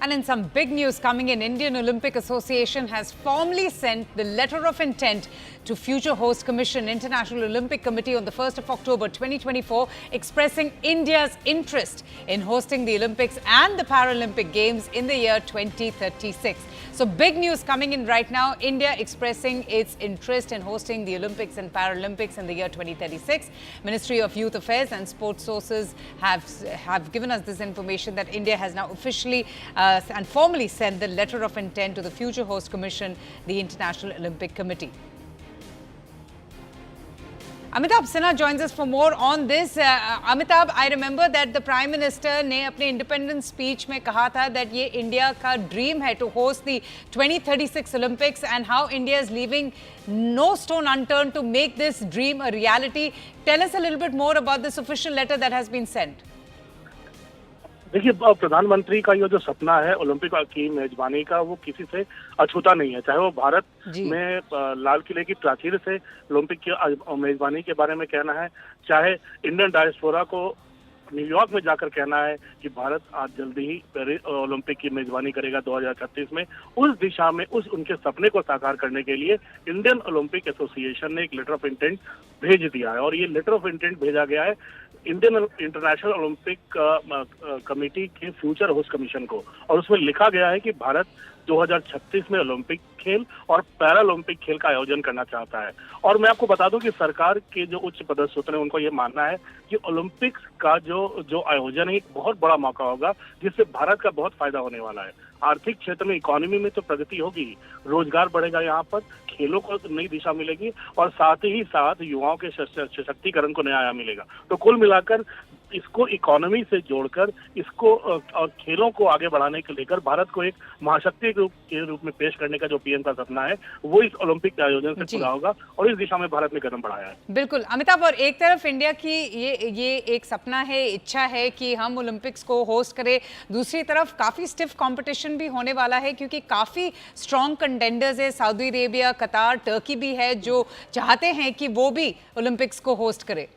And in some big news coming in, Indian Olympic Association has formally sent the letter of intent to future host commission, International Olympic Committee, on the 1st of October 2024, expressing India's interest in hosting the Olympics and the Paralympic Games in the year 2036. So big news coming in right now, India expressing its interest in hosting the Olympics and Paralympics in the year 2036. Ministry of Youth Affairs and Sports sources have given us this information that India has now officially and formally sent the letter of intent to the future host commission, the International Olympic Committee. Amitabh Sinha joins us for more on this. Amitabh, I remember that the Prime Minister ने अपने independence speech में कहा था that ये India का dream है to host the 2036 Olympics and how India is leaving no stone unturned to make this dream a reality. Tell us a little bit more about this official letter that has been sent. देखिए, प्रधानमंत्री का ये जो सपना है Olympic की मेजबानी का, वो किसी से अछूता नहीं है। चाहे वो भारत में लाल किले की प्राचीर से ओलंपिक की मेजबानी के बारे में कहना है, चाहे इंडियन डायस्पोरा को न्यूयॉर्क में जाकर कहना है कि भारत आज जल्दी ही पेरिस ओलंपिक की मेजबानी करेगा 2036 में। उस दिशा में उनके सपने को साकार करने के लिए इंडियन ओलंपिक एसोसिएशन ने एक लेटर ऑफ इंटेंट भेज दिया है और ये लेटर ऑफ इंटेंट भेजा गया है इंडियन इंटरनेशनल ओलंपिक कमेटी के फ्यूचर होस्ट कमीशन को, और उसमें लिखा गया है कि भारत 2036 में ओलंपिक खेल और पैरालंपिक खेल का आयोजन करना चाहता है। और मैं आपको बता दूं कि सरकार के जो उच्च पदस्थ सूत्र हैं उनको ये मानना है कि ओलंपिक्स का जो आयोजन है एक बहुत बड़ा मौका होगा जिससे भारत का बहुत फायदा होने वाला है। आर्थिक क्षेत्र में, इकोनॉमी में तो प्रगति होगी, रोजगार बढ़ेगा, यहाँ पर खेलों को नई दिशा मिलेगी और साथ ही साथ युवाओं के सशक्तिकरण को नया आयाम मिलेगा। तो कुल मिलाकर इसको इकोनॉमी से जोड़कर इसको और खेलों को आगे बढ़ाने के लेकर भारत को एक महाशक्ति के रूप में पेश करने का जो पीएम का सपना है वो इस ओलंपिक के आयोजन से पूरा होगा और इस दिशा में भारत ने कदम बढ़ाया है। बिल्कुल अमिताभ, और एक तरफ इंडिया की ये एक सपना है, इच्छा है कि हम ओलंपिक्स को होस्ट करें, दूसरी तरफ काफी स्टिफ कंपटीशन भी होने वाला है क्योंकि काफी स्ट्रॉन्ग कंटेंडर्स है, सऊदी अरेबिया, कतार, टर्की भी है जो चाहते हैं कि वो भी ओलंपिक्स को होस्ट करे।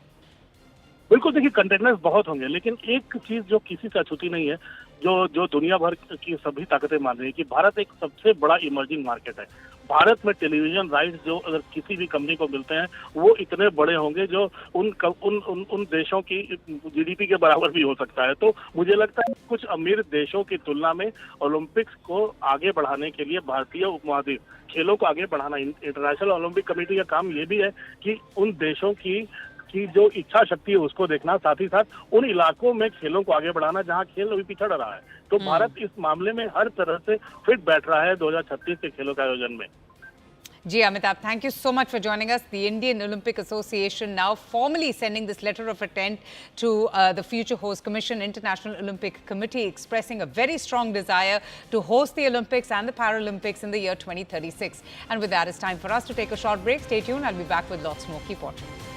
बिल्कुल, देखिए कंटेनर्स बहुत होंगे, लेकिन एक चीज जो किसी से अछूती नहीं है, जो दुनिया भर की सभी ताकतें मान रही है कि भारत एक सबसे बड़ा इमर्जिंग मार्केट है। भारत में टेलीविजन राइट्स जो अगर किसी भी कंपनी को मिलते हैं वो इतने बड़े होंगे जो उन देशों की जीडीपी के बराबर भी हो सकता है। तो मुझे लगता है कुछ अमीर देशों की तुलना में ओलंपिक्स को आगे बढ़ाने के लिए भारतीय उपमहाद्वीप खेलों को आगे बढ़ाना, इंटरनेशनल ओलंपिक कमेटी का काम ये भी है कि उन देशों की जो इच्छा शक्ति है उसको देखना, साथ ही साथ उन इलाकों में खेलों को आगे बढ़ाना जहां खेल अभी पिछड़ रहा है। तो भारत इस मामले में हर तरह से फिट बैठ रहा है 2036 के खेलों के आयोजन में। Ji Amitabh, thank you so much for joining us. The Indian Olympic Association now formally sending this letter of intent to the future host commission, International Olympic Committee, expressing a very strong desire to host the Olympics and the Paralympics in the year 2036. And with that, it's time for us to take a short break. Stay tuned. I'll be back with lots more. Keep watching.